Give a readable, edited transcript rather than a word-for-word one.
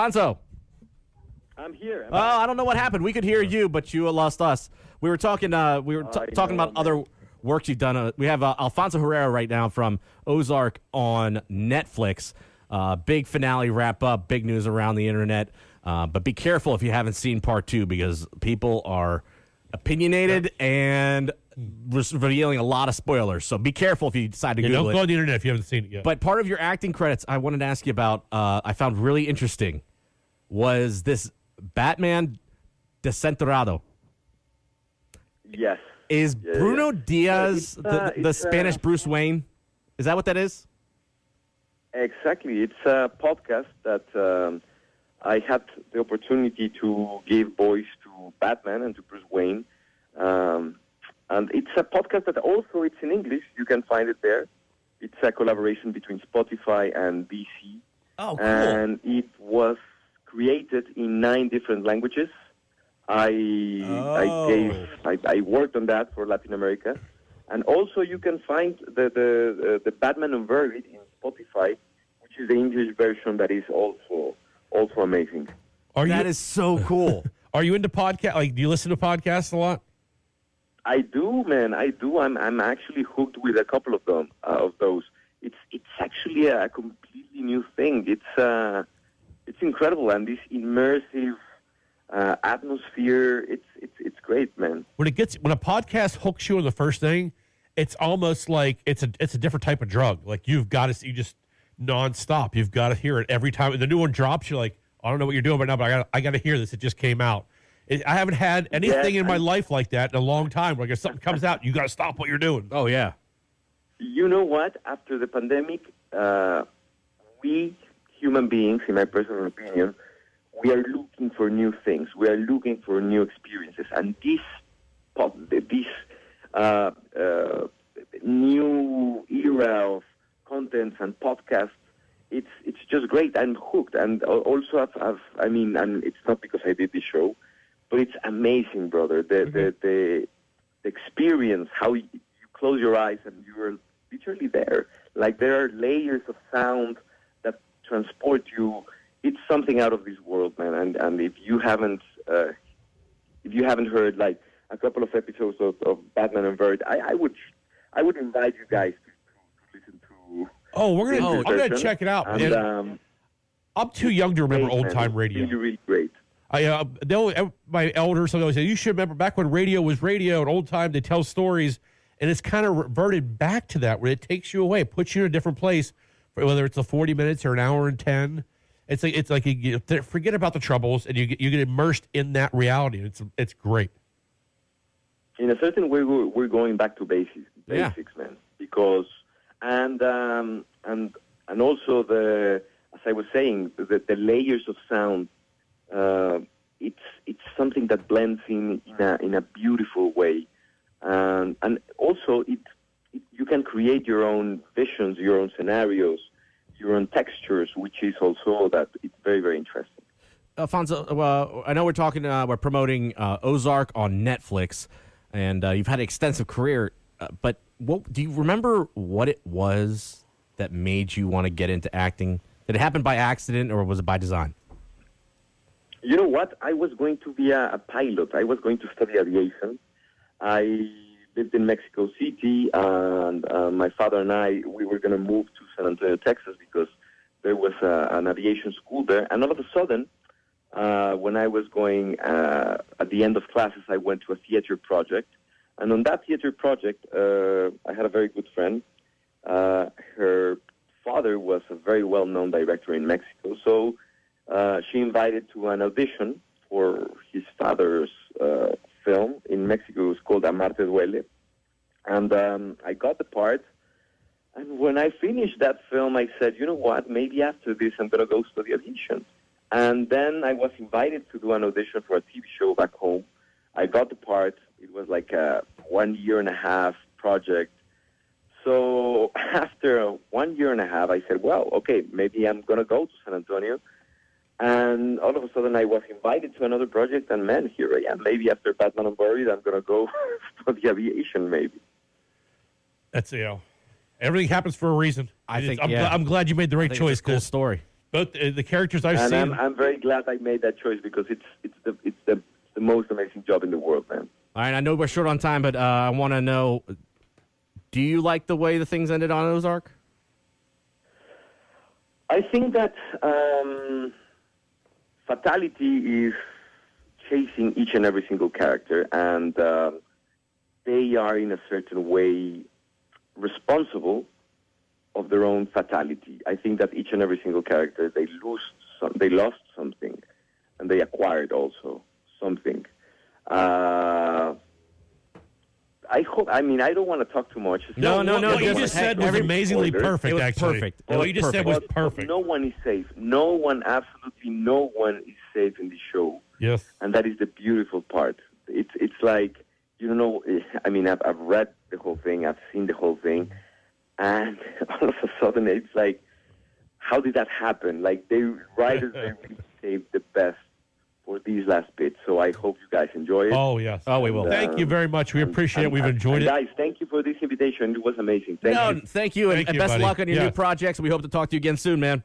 Alfonso. I'm here. I don't know what happened. We could hear you, but you lost us. We were talking. Talking about other works you've done. We have Alfonso Herrera right now from Ozark on Netflix. Big finale wrap up. Big news around the internet. But be careful if you haven't seen part 2 because people are opinionated and revealing a lot of spoilers. So be careful if you decide to Google don't it. go on the internet if you haven't seen it yet. But part of your acting credits I wanted to ask you about, I found really interesting, was this Batman Desenterrado. Yes. Is Bruno Diaz the Spanish Bruce Wayne? Is that what that is? Exactly. It's a podcast that I had the opportunity to give voice to Batman and to Bruce Wayne. And it's a podcast that also it's in English. You can find it there. It's a collaboration between Spotify and DC. Oh, cool. And it was created in 9 different languages. I worked on that for Latin America. And also you can find the Batman Unburied in Spotify, which is the English version that is also amazing. That is so cool. Are you into podcast? Like, do you listen to podcasts a lot? I do, man. I do. I'm actually hooked with a couple of them of those. It's actually a completely new thing. It's incredible, and this immersive atmosphere. It's great, man. When a podcast hooks you on the first thing, it's almost like it's a different type of drug. Like you just nonstop. You've got to hear it every time the new one drops. You're like, I don't know what you're doing right now, but I got to hear this. It just came out. I haven't had anything in my life like that in a long time. Like if something comes out, you got to stop what you're doing. Oh yeah. You know what? After the pandemic, we human beings, in my personal opinion, we are looking for new things. We are looking for new experiences, and this new era of contents and podcasts, it's just great. I'm hooked, and also and it's not because I did this show, but it's amazing, brother. The experience, how you close your eyes and you're literally there. Like there are layers of sound that transport you. It's something out of this world, man. And if you haven't heard like a couple of episodes of Batman Unburied, I would invite you guys to listen to. Oh, I'm gonna check it out. And, I'm too young to remember old time radio. Really, really great. My elders always say you should remember back when radio was radio and old time. They tell stories, and it's kind of reverted back to that where it takes you away, puts you in a different place. Whether it's 40 minutes or an hour and 10, it's like you forget about the troubles and you get immersed in that reality. It's great. In a certain way, we're going back to basics, man. Because and also as I was saying, the layers of sound. It's something that blends in a beautiful way, and also you can create your own visions, your own scenarios, your own textures, which is also that it's very, very interesting. Alfonso, I know we're promoting Ozark on Netflix, and you've had an extensive career, but do you remember what it was that made you want to get into acting? Did it happen by accident, or was it by design? You know what? I was going to be a pilot. I was going to study aviation. I lived in Mexico City, and my father and we were going to move to San Antonio, Texas, because there was an aviation school there. And all of a sudden, when I was going at the end of classes, I went to a theater project. And on that theater project, I had a very good friend. Her father was a very well-known director in Mexico, so she invited to an audition for his father's film in Mexico. It was called Amarte Duele. And I got the part. And when I finished that film, I said, you know what, maybe after this I'm going to go study aviation. And then I was invited to do an audition for a TV show back home. I got the part. It was like a 1.5 year project. So after 1.5 years, I said, well, okay, maybe I'm going to go to San Antonio. And all of a sudden, I was invited to another project, and man, here I am. Maybe after Batman Unburied, I'm going to go study aviation, maybe. That's, everything happens for a reason. I'm glad you made the right choice. It's a cool story. Both the characters I've And seen. I'm very glad I made that choice because it's the most amazing job in the world, man. All right, I know we're short on time, but I want to know, do you like the way the things ended on Ozark? I think that fatality is chasing each and every single character, and they are in a certain way responsible of their own fatality. I think that each and every single character, they lost something, and they acquired also something. I hope. I mean, I don't want to talk too much. No. What you just said was amazingly perfect. It was actually, perfect. What you just said was perfect. No one is safe. No one, absolutely no one is safe in the show. Yes, and that is the beautiful part. It's like, you know, I mean, I've read the whole thing, I've seen the whole thing, and all of a sudden it's like, how did that happen? Like, the writers, they really saved the best for these last bits. So I hope you guys enjoy it. Oh, yes. Oh, we will. Thank you very much. We appreciate it. We've enjoyed it. Guys, thank you for this invitation. It was amazing. Thank you. Thank you, and best buddy. of luck on your new projects. We hope to talk to you again soon, man.